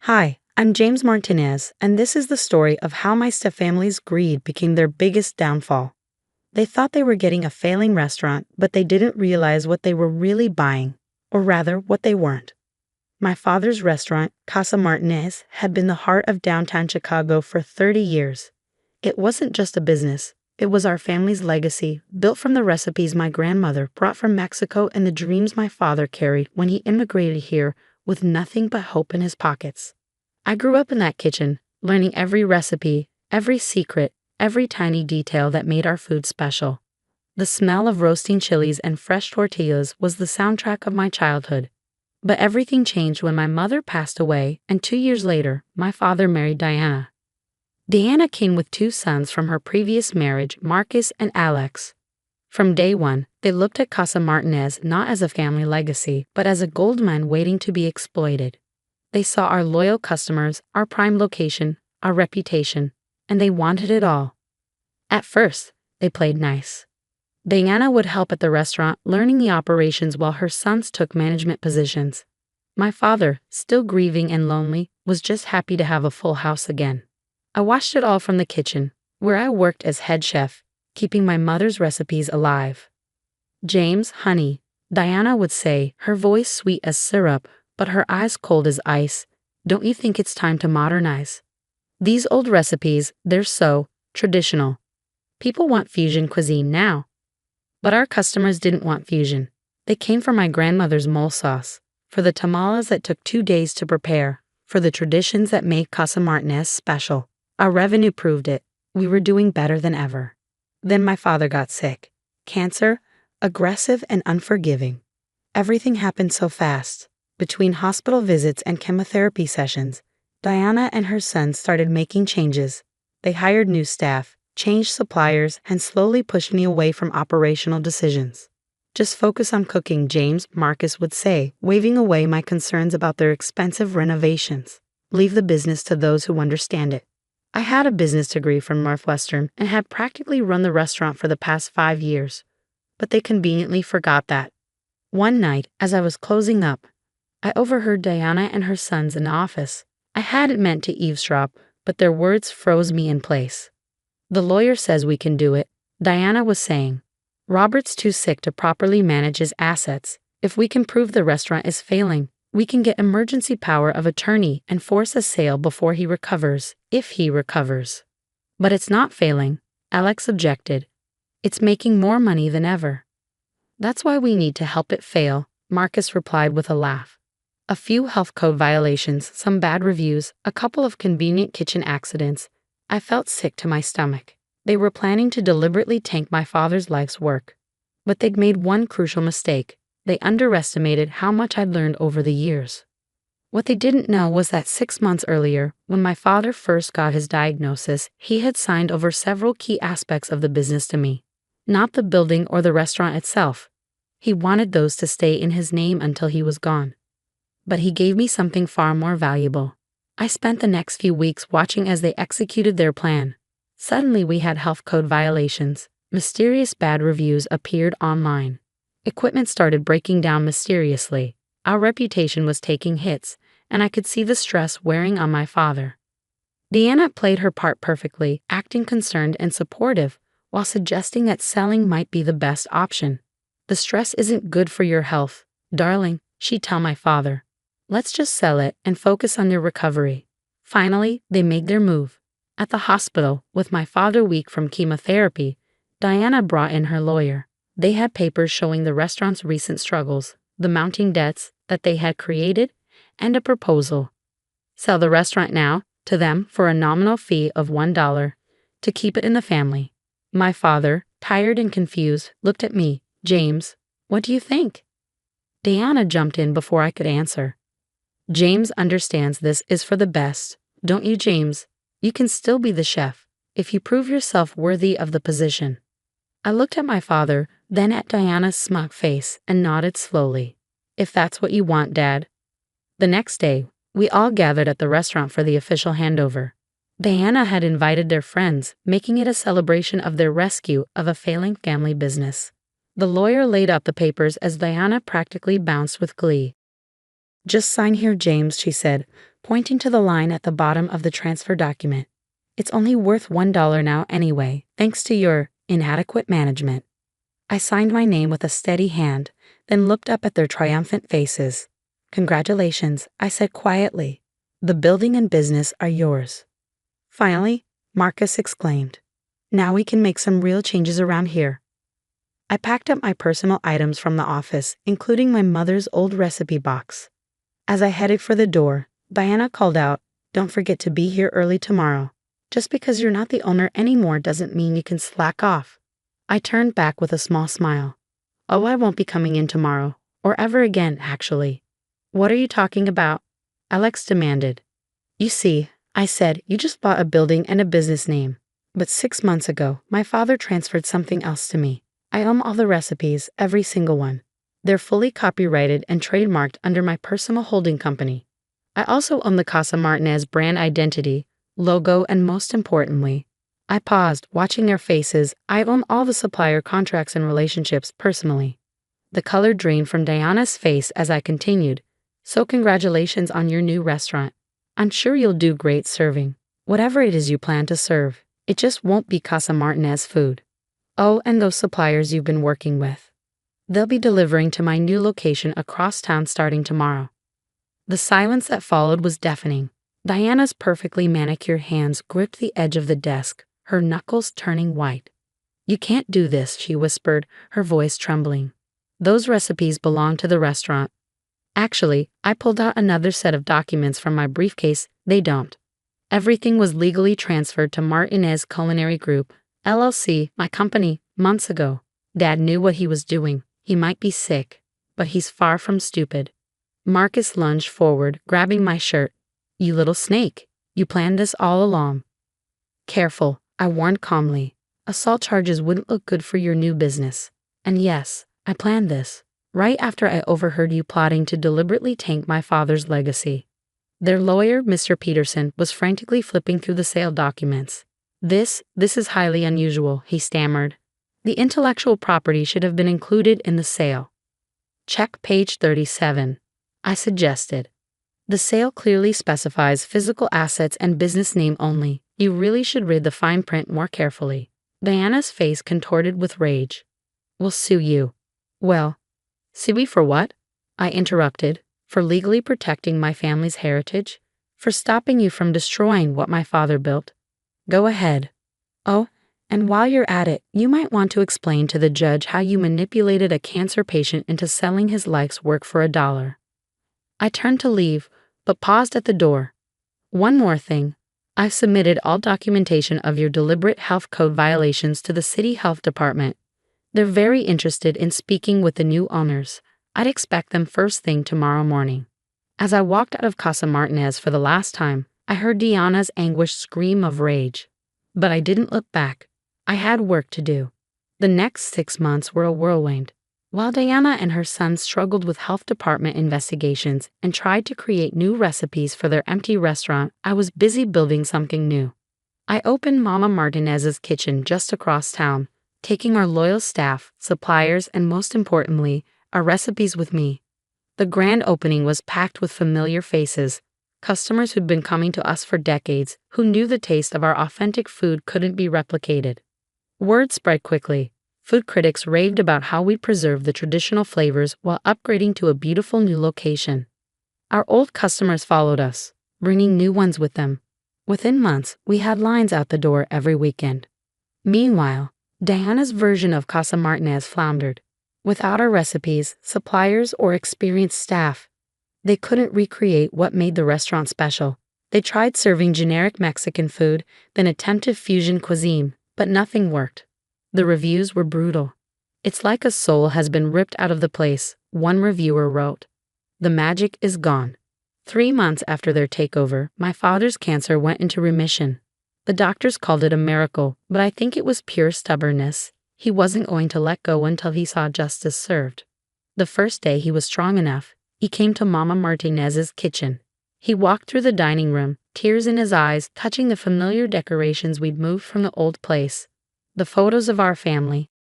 Hi, I'm James Martinez, and this is the story of how my stepfamily's greed became their biggest downfall. They thought they were getting a failing restaurant, but they didn't realize what they were really buying, or rather, what they weren't. My father's restaurant, Casa Martinez, had been the heart of downtown Chicago for 30 years. It wasn't just a business, it was our family's legacy, built from the recipes my grandmother brought from Mexico and the dreams my father carried when he immigrated here with nothing but hope in his pockets. I grew up in that kitchen, learning every recipe, every secret, every tiny detail that made our food special. The smell of roasting chilies and fresh tortillas was the soundtrack of my childhood. But everything changed when my mother passed away, and 2 years later, my father married Diana. Diana came with two sons from her previous marriage, Marcus and Alex. From day one, they looked at Casa Martinez not as a family legacy, but as a goldmine waiting to be exploited. They saw our loyal customers, our prime location, our reputation, and they wanted it all. At first, they played nice. Diana would help at the restaurant, learning the operations while her sons took management positions. My father, still grieving and lonely, was just happy to have a full house again. I watched it all from the kitchen, where I worked as head chef, keeping my mother's recipes alive. "James, honey," Diana would say, her voice sweet as syrup, but her eyes cold as ice, "don't you think it's time to modernize? These old recipes, they're so traditional. People want fusion cuisine now." But our customers didn't want fusion. They came for my grandmother's mole sauce, for the tamales that took 2 days to prepare, for the traditions that made Casa Martinez special. Our revenue proved it. We were doing better than ever. Then my father got sick. Cancer, aggressive and unforgiving. Everything happened so fast. Between hospital visits and chemotherapy sessions, Diana and her sons started making changes. They hired new staff, changed suppliers, and slowly pushed me away from operational decisions. "Just focus on cooking," James, Marcus would say, waving away my concerns about their expensive renovations. "Leave the business to those who understand it." I had a business degree from Northwestern and had practically run the restaurant for the past 5 years, but they conveniently forgot that. One night, as I was closing up, I overheard Diana and her sons in the office. I hadn't meant to eavesdrop, but their words froze me in place. "The lawyer says we can do it," Diana was saying. "Robert's too sick to properly manage his assets. If we can prove the restaurant is failing, we can get emergency power of attorney and force a sale before he recovers, if he recovers." "But it's not failing," Alex objected. "It's making more money than ever." "That's why we need to help it fail," Marcus replied with a laugh. A few health code violations, some bad reviews, a couple of convenient kitchen accidents. I felt sick to my stomach. They were planning to deliberately tank my father's life's work. But they'd made one crucial mistake. They underestimated how much I'd learned over the years. What they didn't know was that 6 months earlier, when my father first got his diagnosis, he had signed over several key aspects of the business to me. Not the building or the restaurant itself. He wanted those to stay in his name until he was gone. But he gave me something far more valuable. I spent the next few weeks watching as they executed their plan. Suddenly we had health code violations. Mysterious bad reviews appeared online. Equipment started breaking down mysteriously. Our reputation was taking hits, and I could see the stress wearing on my father. Diana played her part perfectly, acting concerned and supportive, while suggesting that selling might be the best option. "The stress isn't good for your health, darling," she'd tell my father. "Let's just sell it and focus on your recovery." Finally, they made their move. At the hospital, with my father weak from chemotherapy, Diana brought in her lawyer. They had papers showing the restaurant's recent struggles, the mounting debts that they had created, and a proposal. Sell the restaurant now, to them, for a nominal fee of $1, to keep it in the family. My father, tired and confused, looked at me. "James, what do you think?" Diana jumped in before I could answer. "James understands this is for the best, don't you, James? You can still be the chef, if you prove yourself worthy of the position." I looked at my father, then at Diana's smug face, and nodded slowly. "If that's what you want, Dad." The next day, we all gathered at the restaurant for the official handover. Diana had invited their friends, making it a celebration of their rescue of a failing family business. The lawyer laid out the papers as Diana practically bounced with glee. "Just sign here, James," she said, pointing to the line at the bottom of the transfer document. It's only worth $1 now anyway, thanks to your inadequate management. I signed my name with a steady hand, then looked up at their triumphant faces. Congratulations, I said quietly. The building and business are yours. Finally, Marcus exclaimed. Now we can make some real changes around here. I packed up my personal items from the office, including my mother's old recipe box. As I headed for the door, Diana called out, "Don't forget to be here early tomorrow. Just because you're not the owner anymore doesn't mean you can slack off." I turned back with a small smile. "Oh, I won't be coming in tomorrow, or ever again, actually." "What are you talking about?" Alex demanded. "You see," I said, "you just bought a building and a business name. But 6 months ago, my father transferred something else to me. I own all the recipes, every single one. They're fully copyrighted and trademarked under my personal holding company. I also own the Casa Martinez brand identity, logo, and most importantly," I paused, watching their faces, "I own all the supplier contracts and relationships personally." The color drained from Diana's face as I continued. "So congratulations on your new restaurant. I'm sure you'll do great serving whatever it is you plan to serve. It just won't be Casa Martinez food. Oh, and those suppliers you've been working with. They'll be delivering to my new location across town starting tomorrow." The silence that followed was deafening. Diana's perfectly manicured hands gripped the edge of the desk, her knuckles turning white. "You can't do this," she whispered, her voice trembling. "Those recipes belong to the restaurant." Actually, I pulled out another set of documents from my briefcase. They don't. Everything was legally transferred to Martinez Culinary Group, LLC, my company, months ago. Dad knew what he was doing. He might be sick, but he's far from stupid. Marcus lunged forward, grabbing my shirt. "You little snake. You planned this all along." "Careful," I warned calmly. "Assault charges wouldn't look good for your new business. And yes, I planned this, right after I overheard you plotting to deliberately tank my father's legacy." Their lawyer, Mr. Peterson, was frantically flipping through the sale documents. This is highly unusual," he stammered. "The intellectual property should have been included in the sale." "Check page 37, I suggested. "The sale clearly specifies physical assets and business name only. You really should read the fine print more carefully." Diana's face contorted with rage. "We'll sue you." "Well, sue me for what?" I interrupted. "For legally protecting my family's heritage? For stopping you from destroying what my father built? Go ahead. Oh, and while you're at it, you might want to explain to the judge how you manipulated a cancer patient into selling his life's work for $1. I turned to leave, but paused at the door. "One more thing. I've submitted all documentation of your deliberate health code violations to the city health department. They're very interested in speaking with the new owners. I'd expect them first thing tomorrow morning." As I walked out of Casa Martinez for the last time, I heard Diana's anguished scream of rage. But I didn't look back. I had work to do. The next 6 months were a whirlwind. While Diana and her son struggled with health department investigations and tried to create new recipes for their empty restaurant, I was busy building something new. I opened Mama Martinez's kitchen just across town, taking our loyal staff, suppliers, and most importantly, our recipes with me. The grand opening was packed with familiar faces, customers who'd been coming to us for decades, who knew the taste of our authentic food couldn't be replicated. Word spread quickly. Food critics raved about how we'd preserved the traditional flavors while upgrading to a beautiful new location. Our old customers followed us, bringing new ones with them. Within months, we had lines out the door every weekend. Meanwhile, Diana's version of Casa Martinez floundered. Without our recipes, suppliers, or experienced staff, they couldn't recreate what made the restaurant special. They tried serving generic Mexican food, then attempted fusion cuisine, but nothing worked. The reviews were brutal. "It's like a soul has been ripped out of the place," one reviewer wrote. "The magic is gone." 3 months after their takeover, my father's cancer went into remission. The doctors called it a miracle, but I think it was pure stubbornness. He wasn't going to let go until he saw justice served. The first day he was strong enough, he came to Mama Martinez's kitchen. He walked through the dining room, tears in his eyes, touching the familiar decorations we'd moved from the old place. The photos of our family.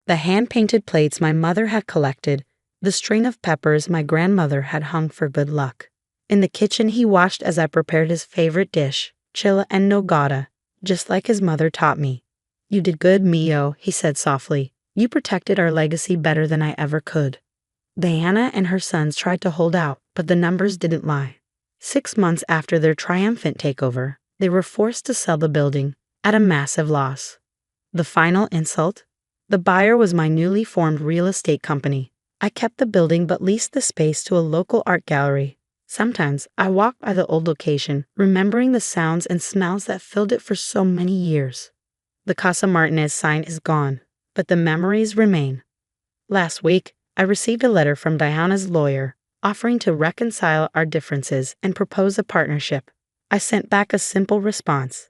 The hand-painted plates my mother had collected, the string of peppers my grandmother had hung for good luck. In the kitchen, he watched as I prepared his favorite dish, chilla and nogada, just like his mother taught me. You did good, Mio, he said softly. You protected our legacy better than I ever could. Diana and her sons tried to hold out, but the numbers didn't lie. 6 months after their triumphant takeover, they were forced to sell the building at a massive loss. The final insult? The buyer was my newly formed real estate company. I kept the building but leased the space to a local art gallery. Sometimes I walk by the old location, remembering the sounds and smells that filled it for so many years. The Casa Martinez sign is gone, but the memories remain. Last week, I received a letter from Diana's lawyer offering to reconcile our differences and propose a partnership. I sent back a simple response.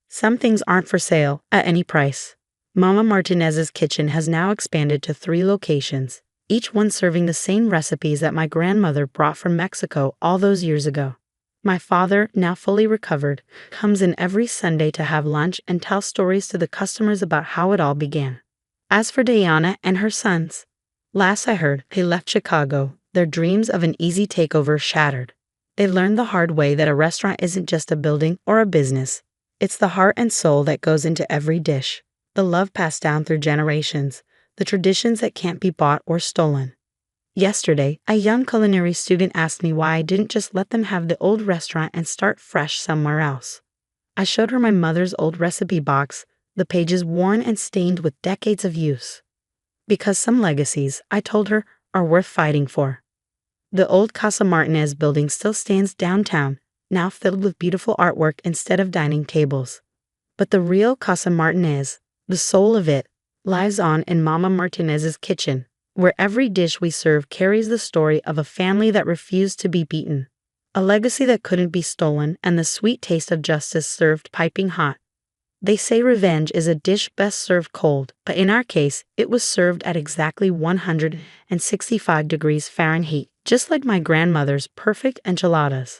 Some things aren't for sale at any price. Mama Martinez's kitchen has now expanded to 3 locations, each one serving the same recipes that my grandmother brought from Mexico all those years ago. My father, now fully recovered, comes in every Sunday to have lunch and tell stories to the customers about how it all began. As for Diana and her sons, last I heard, they left Chicago, their dreams of an easy takeover shattered. They learned the hard way that a restaurant isn't just a building or a business. It's the heart and soul that goes into every dish, the love passed down through generations, the traditions that can't be bought or stolen. Yesterday, a young culinary student asked me why I didn't just let them have the old restaurant and start fresh somewhere else. I showed her my mother's old recipe box, the pages worn and stained with decades of use. Because some legacies, I told her, are worth fighting for. The old Casa Martinez building still stands downtown, now filled with beautiful artwork instead of dining tables. But the real Casa Martinez, the soul of it, lives on in Mama Martinez's kitchen, where every dish we serve carries the story of a family that refused to be beaten, a legacy that couldn't be stolen, and the sweet taste of justice served piping hot. They say revenge is a dish best served cold, but in our case, it was served at exactly 165 degrees Fahrenheit, just like my grandmother's perfect enchiladas.